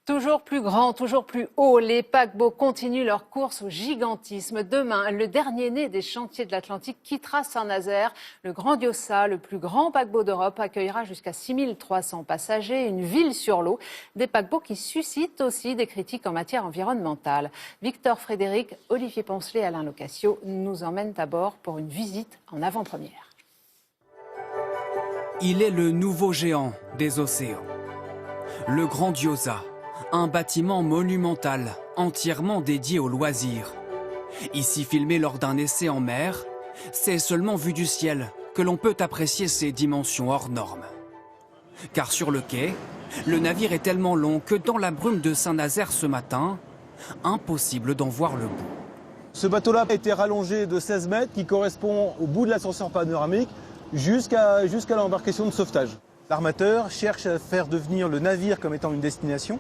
Toujours plus grand, toujours plus haut, les paquebots continuent leur course au gigantisme. Demain, le dernier né des chantiers de l'Atlantique quittera Saint-Nazaire. Le Grandiosa, le plus grand paquebot d'Europe, accueillera jusqu'à 6300 passagers, une ville sur l'eau. Des paquebots qui suscitent aussi des critiques en matière environnementale. Victor Frédéric, Olivier Poncelet et Alain Locascio nous emmènent à bord pour une visite en avant-première. Il est le nouveau géant des océans. Le Grandiosa. Un bâtiment monumental, entièrement dédié aux loisirs. Ici filmé lors d'un essai en mer, c'est seulement vu du ciel que l'on peut apprécier ses dimensions hors normes. Car sur le quai, le navire est tellement long que dans la brume de Saint-Nazaire ce matin, impossible d'en voir le bout. Ce bateau-là a été rallongé de 16 mètres qui correspond au bout de l'ascenseur panoramique jusqu'à l'embarcation de sauvetage. L'armateur cherche à faire devenir le navire comme étant une destination,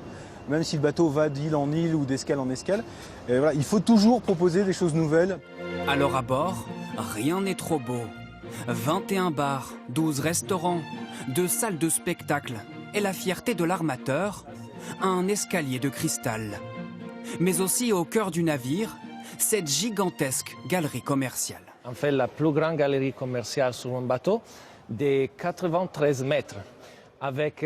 même si le bateau va d'île en île ou d'escale en escale. Et voilà, il faut toujours proposer des choses nouvelles. Alors à bord, rien n'est trop beau. 21 bars, 12 restaurants, 2 salles de spectacle et la fierté de l'armateur, un escalier de cristal. Mais aussi au cœur du navire, cette gigantesque galerie commerciale. On fait la plus grande galerie commerciale sur un bateau de 93 mètres, avec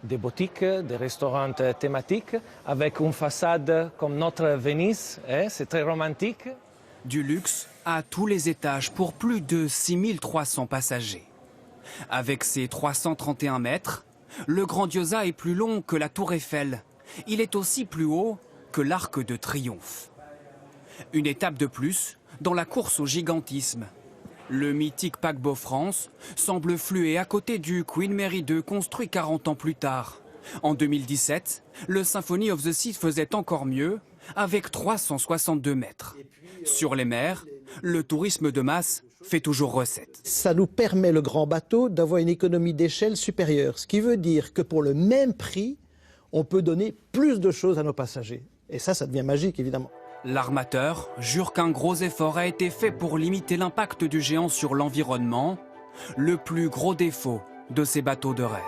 des boutiques, des restaurants thématiques, avec une façade comme notre Venise, c'est très romantique. Du luxe à tous les étages pour plus de 6300 passagers. Avec ses 331 mètres, le Grandiosa est plus long que la Tour Eiffel. Il est aussi plus haut que l'Arc de Triomphe. Une étape de plus dans la course au gigantisme. Le mythique paquebot France semble fluer à côté du Queen Mary II construit 40 ans plus tard. En 2017, le Symphony of the Sea faisait encore mieux avec 362 mètres. Sur les mers, le tourisme de masse fait toujours recette. Ça nous permet, le grand bateau, d'avoir une économie d'échelle supérieure. Ce qui veut dire que pour le même prix, on peut donner plus de choses à nos passagers. Et ça devient magique, évidemment. L'armateur jure qu'un gros effort a été fait pour limiter l'impact du géant sur l'environnement, le plus gros défaut de ces bateaux de rêve.